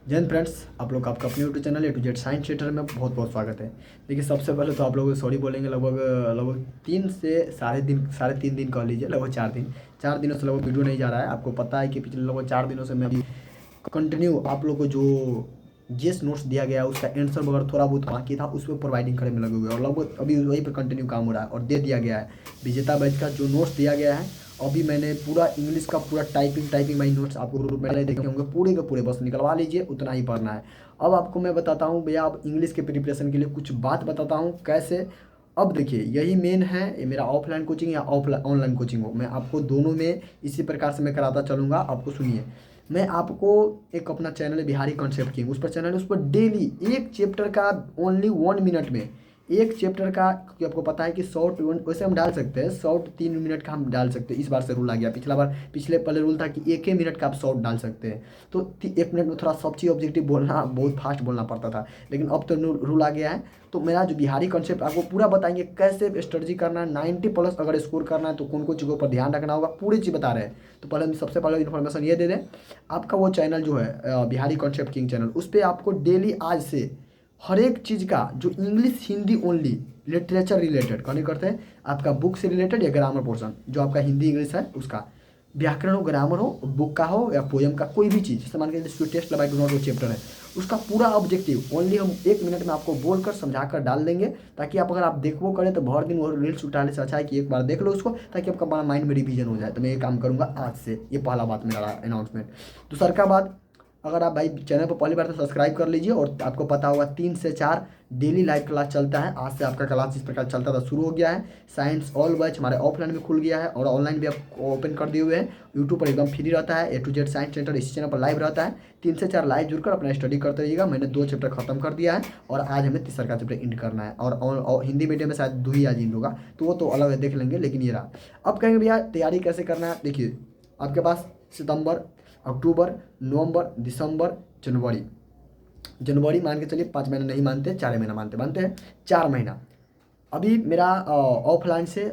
जय हिंद फ्रेंड्स, आप लोग का आपका अपने YouTube channel A to Z science theatre में बहुत बहुत स्वागत है। देखिए, सबसे पहले तो आप लोगों को सॉरी बोलेंगे। लगभग लगभग 3 से साढ़े 3 दिन कह लीजिए, लगभग 4 दिनों से लगभग वीडियो नहीं जा रहा है। आपको पता है कि पिछले लगभग 4 दिनों से मैं अभी कंटिन्यू आप लोग को जो जीएस नोट्स दिया गया है उसका आंसर वगैरह थोड़ा बहुत बाकी था, उस पर प्रोवाइडिंग करने में लगे हुए हैं और लगभग अभी वहीं पर कंटिन्यू काम हो रहा है और दे दिया गया है। विजेता बैच का जो नोट्स दिया गया है, अभी मैंने पूरा इंग्लिश का पूरा टाइपिंग माई नोट्स आपको ग्रुप में देखे होंगे, पूरे के पूरे बस निकलवा लीजिए, उतना ही पढ़ना है। अब आपको मैं बताता हूँ भैया, अब इंग्लिश के प्रिपरेशन के लिए कुछ बात बताता हूँ कैसे। अब देखिए, यही मेन है, ये मेरा ऑफलाइन कोचिंग या ऑफलाइन ऑनलाइन कोचिंग हो, मैं आपको दोनों में इसी प्रकार से मैं कराता चलूँगा। आपको सुनिए, मैं आपको एक अपना चैनल है बिहारी कॉन्सेप्ट किंग, उस पर चैनल है, उस पर डेली एक चैप्टर का ओनली 1 मिनट में एक चैप्टर का, क्योंकि आपको पता है कि शॉर्ट वैसे हम डाल सकते हैं, शॉर्ट 3 मिनट का हम डाल सकते हैं। इस बार से रूल आ गया, पिछले पहले रूल था कि 1 ही मिनट का आप शॉर्ट डाल सकते हैं। तो 1 मिनट में थोड़ा सब चीज़ ऑब्जेक्टिव बोलना, बहुत फास्ट बोलना पड़ता था, लेकिन अब तो रूल आ गया है। तो मेरा जो बिहारी कॉन्सेप्ट आपको पूरा बताएंगे कैसे स्ट्रेटजी करना है, 90+ अगर स्कोर करना है तो कौन कौन चीज़ों पर ध्यान रखना होगा, पूरी चीज़ बता रहे हैं। तो पहले हम सबसे पहले इन्फॉर्मेशन ये दे दें, आपका वो चैनल जो है बिहारी कॉन्सेप्ट किंग चैनल, उस पर आपको डेली आज से हर एक चीज़ का जो English Hindi only literature related कहने करते हैं, आपका बुक से रिलेटेड या ग्रामर पोर्शन जो आपका हिंदी इंग्लिश है उसका, व्याकरण हो, ग्रामर हो, बुक का हो या पोयम का, कोई भी चीज़, जैसे मान के चलिए टेस्ट बाय डू नॉट वो चैप्टर है, उसका पूरा ऑब्जेक्टिव ओनली हम 1 मिनट में आपको बोलकर समझा कर डाल देंगे, ताकि आप अगर आप देखो करें तो भर दिन वो रील्स उठाने से अच्छा है कि एक बार देख लो उसको, ताकि आपका माइंड में रिवीजन हो जाए। तो मैं ये काम करूँगा आज से, ये पहला बात मेरा अनाउंसमेंट। दूसरा का बात, अगर आप भाई चैनल पर पहली बार तो सब्सक्राइब कर लीजिए, और आपको पता होगा 3 से 4 डेली लाइव क्लास चलता है। आज से आपका क्लास इस प्रकार चलता था शुरू हो गया है। साइंस ऑल बैच हमारे ऑफलाइन में खुल गया है और ऑनलाइन भी आप ओपन कर दिए हुए हैं। यूट्यूब पर एकदम फ्री रहता है, A to Z science centre इस चैनल पर लाइव रहता है। 3 से 4 लाइव जुड़कर अपना स्टडी करते रहिएगा। मैंने 2 चैप्टर खत्म कर दिया है और आज हमें तीसरा का चैप्टर इंड करना है, और हिंदी मीडियम में शायद 2 ही आज इंड होगा, तो वो तो अलग है, देख लेंगे। लेकिन ये रहा, अब कहेंगे भैया तैयारी कैसे करना है। देखिए, आपके पास सितंबर, अक्टूबर, नवंबर, दिसंबर, जनवरी, जनवरी मान के चलिए 5 महीना नहीं मानते, 4 महीना मानते हैं, 4 महीना। अभी मेरा ऑफलाइन से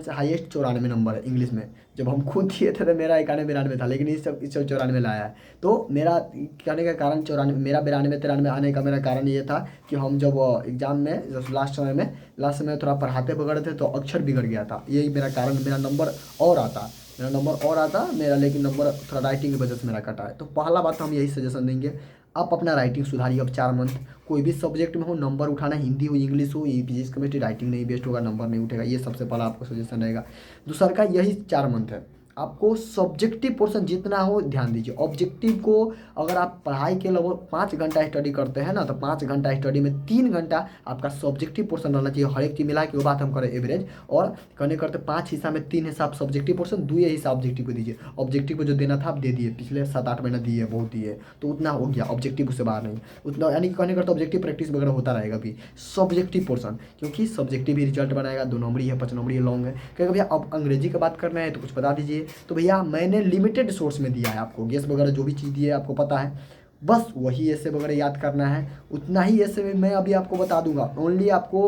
हाईएस्ट 94 नंबर है इंग्लिश में। जब हम खुद दिए थे तो मेरा 91 92 था, लेकिन इस 94 लाया है। तो मेरा कहने का कारण 94, मेरा 92 93 आने का मेरा कारण ये था कि हम जब एग्जाम में जब लास्ट समय थोड़ा पढ़ाते वगैरह थे तो अक्षर बिगड़ गया था, यही मेरा कारण। मेरा नंबर और आता, मेरा लेकिन नंबर थोड़ा राइटिंग की वजह से मेरा कटा है। तो पहला बात तो हम यही सजेशन देंगे, आप अपना राइटिंग सुधारिए। अब 4 मंथ कोई भी सब्जेक्ट में हो, नंबर उठाना, हिंदी हो, इंग्लिश हो, फिजिक्स केमिस्ट्री, राइटिंग नहीं बेस्ट होगा, नंबर नहीं उठेगा, ये सबसे पहला आपको सजेशन रहेगा। दूसरा का यही 4 मंथ है, आपको सब्जेक्टिव पोर्शन जितना हो ध्यान दीजिए। ऑब्जेक्टिव को अगर आप पढ़ाई के लगभग 5 घंटा स्टडी करते हैं ना, तो 5 घंटा स्टडी में 3 घंटा आपका सब्जेक्टिव पोर्शन रहना चाहिए, हर एक चीज़ मिला के। वो बात हम करें एवरेज, और कहने करते 5 हिस्सा में 3 हिस्सा आप सब्जेक्टिव पोर्शन, 2 हिस्सा ऑब्जेक्टिव को दीजिए। ऑब्जेक्टिव को जो देना था आप दे दिए, पिछले 7 8 महीना दिए, बहुत दिए, तो उतना हो गया। ऑब्जेक्टिव उससे बाहर नहीं, उतना यानी कि कहने करते ऑब्जेक्टिव प्रैक्टिस वगैरह होता रहेगा अभी। सब्जेक्टिव पोर्शन, क्योंकि सब्जेक्टिव ही रिजल्ट बनाएगा। 2 नंबरी है, 5 नंबरी है, लॉन्ग है। क्योंकि भैया अब अंग्रेजी की बात करना है तो कुछ बता दीजिए। तो भैया मैंने लिमिटेड सोर्स में दिया है आपको, गेस वगैरह जो भी चीज़ दी है आपको पता है, बस वही ऐसे वगैरह याद करना है, उतना ही ऐसे में मैं अभी आपको बता दूंगा। ओनली आपको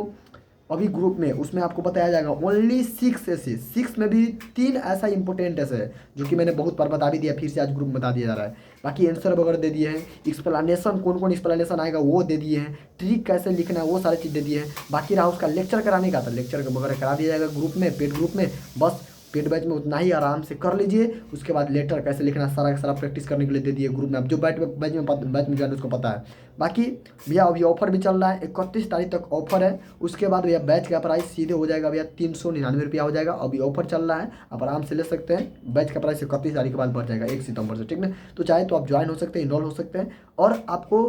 अभी ग्रुप में उसमें आपको बताया जाएगा ओनली 6 ऐसे, 6 में भी 3 ऐसा इंपॉर्टेंट ऐसे है जो कि मैंने बहुत बार बता भी दिया, फिर से आज ग्रुप में बता दिया जा रहा है। बाकी आंसर वगैरह दे दिए हैं, एक्सप्लेनेशन कौन कौन एक्सप्लेनेशन आएगा वो दे दिए हैं, ट्रिक कैसे लिखना है वो सारी चीज़ दे दिए हैं। बाकी रहा उसका लेक्चर कराने का, तो लेक्चर वगैरह करा दिया जाएगा ग्रुप में, पेड ग्रुप में। बस पेड बैच में उतना ही आराम से कर लीजिए। उसके बाद लेटर कैसे लिखना सारा का सारा प्रैक्टिस करने के लिए दे दिए ग्रुप में। अब जो बैच में जाने उसको पता है। बाकी भैया अभी ऑफर भी चल रहा है, 31 तारीख तक ऑफर है। उसके बाद भैया बैच का प्राइस सीधे हो जाएगा भैया 399 रुपया हो जाएगा। अभी ऑफर चल रहा है, आप आराम से ले सकते हैं। बैच का प्राइस 31 तारीख के बाद बढ़ जाएगा 1 सितंबर से, ठीक ना। तो चाहे तो आप ज्वाइन हो सकते हैं, इनरोल हो सकते हैं। और आपको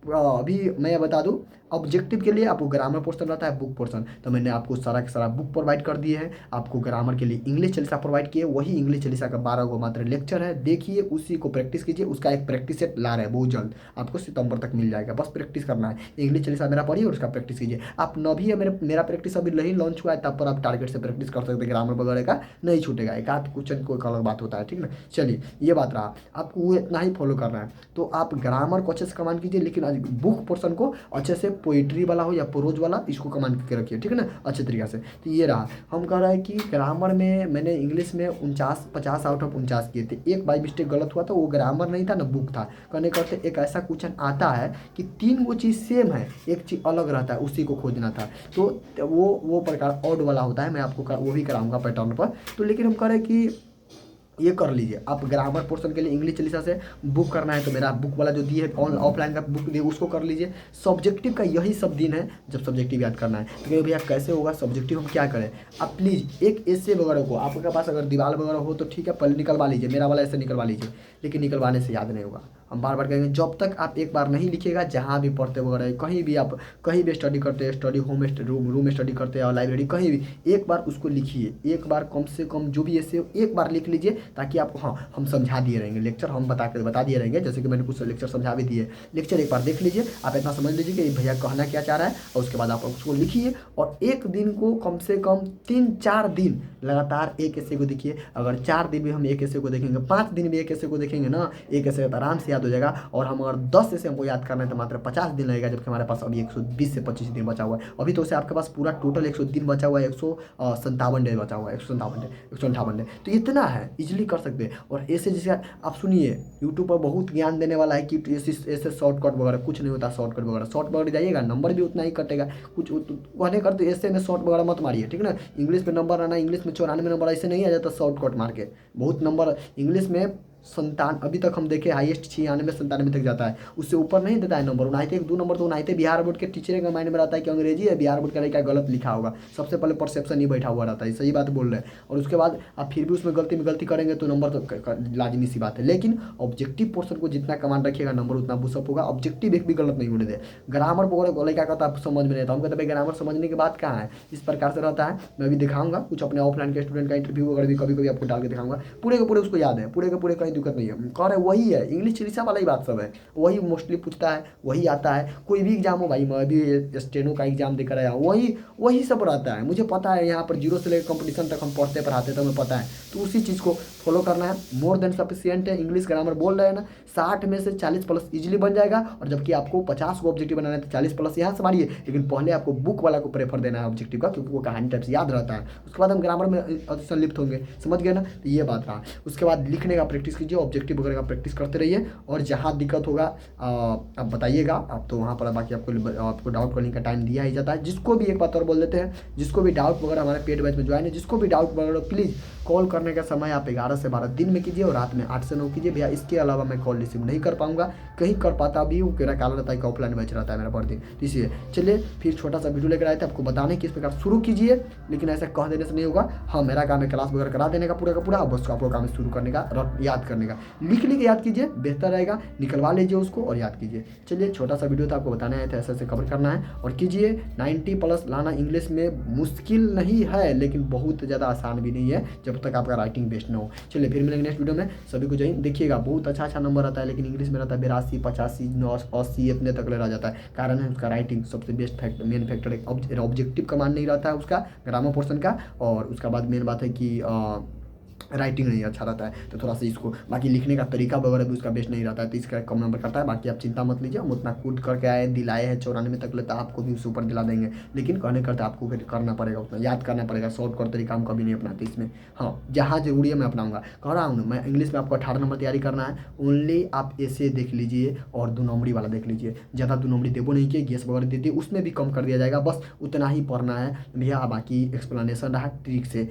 अभी मैं बता दूं, ऑब्जेक्टिव के लिए आपको ग्रामर पोर्शन रहता है, बुक पोर्शन, तो मैंने आपको सारा का सारा बुक प्रोवाइड कर दिए हैं। आपको ग्रामर के लिए इंग्लिश चालीसा प्रोवाइड किए, वही इंग्लिश चालीसा का 12 गो मात्र लेक्चर है, देखिए उसी को प्रैक्टिस कीजिए। उसका एक प्रैक्टिस सेट ला रहे हैं बहुत जल्द, आपको सितंबर तक मिल जाएगा। बस प्रैक्टिस करना है, इंग्लिश चालीसा मेरा पढ़िए और उसका प्रैक्टिस कीजिए। आप न भी है, मेरा प्रैक्टिस अभी नहीं लॉन्च हुआ है, तब पर आप टारगेट से प्रैक्टिस कर सकते हैं, ग्रामर वगैरह का नहीं छूटेगा। एक आध क्वेश्चन कोई अलग बात होता है, ठीक ना। चलिए ये बात रहा, आपको वो इतना ही फॉलो करना है। तो आप ग्रामर को अच्छे से कमान कीजिए, लेकिन आज बुक पोर्शन को अच्छे से पोइट्री वाला हो या प्रोज वाला, इसको कमांड करके रखिए, ठीक है ना, अच्छे तरीके से। तो ये रहा, हम कह रहे हैं कि ग्रामर में मैंने इंग्लिश में 50 आउट ऑफ 49 किए थे। एक बाई मिस्टेक गलत हुआ था, वो ग्रामर नहीं था ना बुक था। कहने करते एक ऐसा क्वेश्चन आता है कि 3 वो चीज़ सेम है, एक चीज़ अलग रहता है, उसी को खोजना था। तो वो प्रकार ऑड वाला होता है, मैं आपको वो भी कराऊंगा पैटर्न पर। तो लेकिन हम कह रहे हैं कि ये कर लीजिए आप ग्रामर पोर्शन के लिए इंग्लिश चालीसा से बुक करना है तो मेरा बुक वाला जो दिए है ऑफलाइन का बुक दिए उसको कर लीजिए। सब्जेक्टिव का यही सब दिन है जब सब्जेक्टिव याद करना है। तो कहिए भैया कैसे होगा सब्जेक्टिव, हम क्या करें, आप प्लीज़ एक ऐसे वगैरह को आपके पास अगर दीवार वगैरह हो तो ठीक है, पहले निकलवा लीजिए, मेरा वाला ऐसे निकलवा लीजिए, लेकिन निकलवाने से याद नहीं होगा। हम बार बार कहेंगे जब तक आप एक बार नहीं लिखिएगा, जहाँ भी पढ़ते वगैरह कहीं भी आप कहीं भी स्टडी करते हैं, स्टडी होम रूम में स्टडी करते हैं और लाइब्रेरी कहीं भी, एक बार उसको लिखिए, एक बार कम से कम जो भी ऐसे एक बार लिख लीजिए, ताकि आपको हाँ हम समझा दिए रहेंगे, लेक्चर हम बता दिए रहेंगे, जैसे कि मैंने कुछ लेक्चर समझा भी दिए। लेक्चर एक बार देख लीजिए, आप इतना समझ लीजिए कि भैया कहना क्या चाह रहा है, और उसके बाद आप उसको लिखिए। और एक दिन को कम से कम 3-4 दिन लगातार एक ऐसे को देखिए। अगर 4 दिन में हम एक ऐसे को देखेंगे, 5 दिन में एक ऐसे को देखेंगे ना, एक ऐसे तो आराम से याद हो जाएगा। और हम अगर 10 ऐसे हमको याद करना है तो मात्र 50 दिन लगेगा, जबकि हमारे पास अभी 120 से 25 दिन बचा हुआ है। अभी तो उसे आपके पास पूरा टोटल 100 दिन बचा हुआ है, 157 डे बचा हुआ है, 158 डे। तो इतना है, इजीली कर सकते हैं। और ऐसे जैसे आप सुनिए, यूट्यूब पर बहुत ज्ञान देने वाला है कि ऐसे शॉर्टकट वगैरह कुछ नहीं होता, शॉर्टकट वगैरह शॉर्ट वगैरह जाइएगा नंबर भी उतना ही कटेगा, कुछ कहने करते ऐसे में शॉर्ट वगैरह मत मारिए, ठीक है ना। इंग्लिश में नंबर आना, इंग्लिश में 94 नंबर ऐसे नहीं आ जाता शॉर्टकट मार के, बहुत नंबर इंग्लिश में अभी तक हम देखे हाईएस्ट 96 97 तक जाता है, उससे ऊपर नहीं देता है नंबर। उनाते 1-2 नंबर तो उनाते बिहार बोर्ड के टीचर का माइंड में रहता है कि अंग्रेजी है, बिहार बोर्ड का लड़का गलत लिखा होगा, सबसे पहले परसेप्शन ही बैठा हुआ रहता है, सही बात बोल रहे हैं। और उसके बाद आप फिर भी उसमें गलती करेंगे तो नंबर तो लाजमी सी बात है। लेकिन ऑब्जेक्टिव पोर्सन को जितना कमांड रखिएगा नंबर उतना बुशअप होगा। ऑब्जेक्टिव एक भी गलत नहीं होने दे। ग्रामर बोले क्या कहता है समझ में नहीं आता, हम कहते भाई ग्रामर समझने के बाद कहाँ है, इस प्रकार से रहता है। मैं भी दिखाऊंगा कुछ अपने ऑफलाइन के स्टूडेंट का इंटरव्यू वगैरह भी कभी आपको डाल के दिखाऊंगा, पूरे के पूरे उसको याद है, पूरे के पूरे कहीं दिक्कत नहीं है। वही है इंग्लिश चिलिसा वाला ही बात सब है, वही मोस्टली पूछता है, वही आता है। कोई भी एग्जाम हो भाई, मैं भी स्टेनो का एग्जाम देकर आया, वही सब रहता है, मुझे पता है। यहाँ पर 0 से लेकर कंपटीशन तक हम पढ़ते पढ़ाते तो हमें पता है, तो उसी चीज़ को फॉलो करना है। मोर देन सफिशिएंट है। इंग्लिश ग्रामर बोल रहे हैं ना, 60 में से 40 प्लस इजीली बन जाएगा। और जबकि आपको 50 को ऑब्जेक्टिव बनाना है तो 40 प्लस यहाँ से मारिए, लेकिन पहले आपको बुक वाला को प्रेफर देना है ऑब्जेक्टिव का, क्योंकि वो कहानी टाइप से याद रहता है। उसके बाद हम ग्रामर में संलिप्त होंगे, समझ गए ना। तो ये बात रहा। उसके बाद लिखने का प्रैक्टिस कीजिए, ऑब्जेक्टिव वगैरह का प्रैक्टिस करते रहिए। और जहाँ दिक्कत होगा आप बताइएगा, आप तो वहाँ पर बाकी आपको डाउट करने का टाइम दिया ही जाता है। जिसको भी एक बात और बोल देते हैं, जिसको भी डाउट वगैरह हमारे पेड बैच में ज्वाइन है, जिसको भी डाउट वगैरह प्लीज़ कॉल करने का समय आप 11 से 12 दिन में कीजिए और रात में 8 से 9 कीजिए। भैया इसके अलावा मैं कॉल रिसीव नहीं कर पाऊंगा, कहीं कर पाता भी हूँ, मेरा कारण रहता है कि ऑफलाइन बैच रहता है मेरा पर दिन। तो इसलिए चलिए फिर छोटा सा वीडियो लेकर आए थे आपको बताने की इस प्रकार शुरू कीजिए, लेकिन ऐसा कह देने से नहीं होगा। हाँ मेरा काम है क्लास वगैरह करा देने का पूरा का पूरा, अब बस आपको काम शुरू करने का, याद करने का। लिख के याद कीजिए, बेहतर रहेगा, निकलवा लीजिए उसको और याद कीजिए। चलिए छोटा सा वीडियो था, आपको बताना है, ऐसे ऐसे कवर करना है और कीजिए। 90 प्लस लाना इंग्लिश में मुश्किल नहीं है, लेकिन बहुत ज़्यादा आसान भी नहीं है जब तक आपका राइटिंग बेस्ट ना हो। चलिए फिर मिलेंगे नेक्स्ट वीडियो में। सभी को जय। देखिएगा बहुत अच्छा नंबर आता है, लेकिन इंग्लिश में रहता है 82, 85, 80 इतने तक ले रह जाता है। कारण है उसका राइटिंग सबसे best main factor. Objective command नहीं रहता है उसका ग्रामर पोर्शन का, और उसका बाद मेन बात है कि राइटिंग नहीं अच्छा रहता है। तो थोड़ा सा इसको बाकी लिखने का तरीका वगैरह भी उसका बेस्ट नहीं रहता है, तो इसका कम नंबर करता है। बाकी आप चिंता मत लीजिए, हम उतना कूद करके आए दिलाए हैं 94 तक लेता, आपको भी उससे ऊपर दिला देंगे। लेकिन कहने करते आपको फिर करना पड़ेगा, उतना याद करना पड़ेगा। शॉर्टकट तरीका हम कभी नहीं अपनाते इसमें। हाँ जहाँ जरूरी है मैं अपनाऊंगा, कह रहा हूँ ना मैं। इंग्लिश में आपको 18 नंबर तैयारी करना है, ओनली आप ऐसे देख लीजिए और 2 नंबरी वाला देख लीजिए। ज़्यादा 2 नंबरी देवो नहीं किए, गेस वगैरह देती उसमें भी कम कर दिया जाएगा, बस उतना ही पढ़ना है भैया। बाकी एक्सप्लेनेशन रहा ट्रिक से,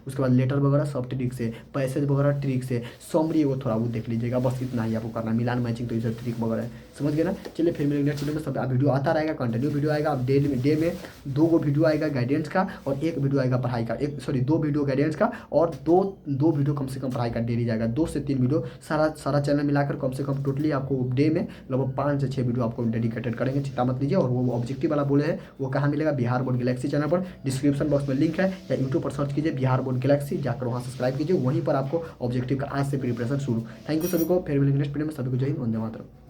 उसके बाद लेटर वगैरह सब ट्रिक से, पैसेज वगैरह ट्रिक से, समरी वो थोड़ा वो देख लीजिएगा, बस इतना ही आपको करना है। मिलान मैचिंग तो ये सब ट्रिक वगैरह है, समझ गए ना। चलिए फिर मिलेंगे नेक्स्ट वीडियो में। सब वीडियो आता रहेगा, कंटिन्यू वीडियो आएगा। अब डे में 2 वीडियो आएगा गाइडेंस का और 1 वीडियो आएगा पढ़ाई का, 2 वीडियो गाइडेंस का और दो वीडियो कम से कम पढ़ाई का डेली जाएगा। 2 से 3 वीडियो सारा चैनल मिलाकर कम से कम टोटली आपको डे में लगभग 5 से 6 वीडियो आपको डेडिकेटेड करेंगे, चिंता मत लीजिए। और वो ऑब्जेक्टिव वाला बोले है वो कहाँ मिलेगा, बिहार बोर्ड गैलेक्सी चैनल पर, डिस्क्रिप्शन बॉक्स में लिंक है, या यूट्यूब पर सर्च कीजिए बिहार बोर्ड गैलेक्सी, जाकर वहाँ सब्सक्राइब कीजिए। वहीं पर आपको ऑब्जेक्टिव का आज से प्रिपरेशन शुरू। थैंक यू सभी को, फिर मिलेंगे नेक्स्ट वीडियो में। सभी को जय हिंद, वंदे मातरम।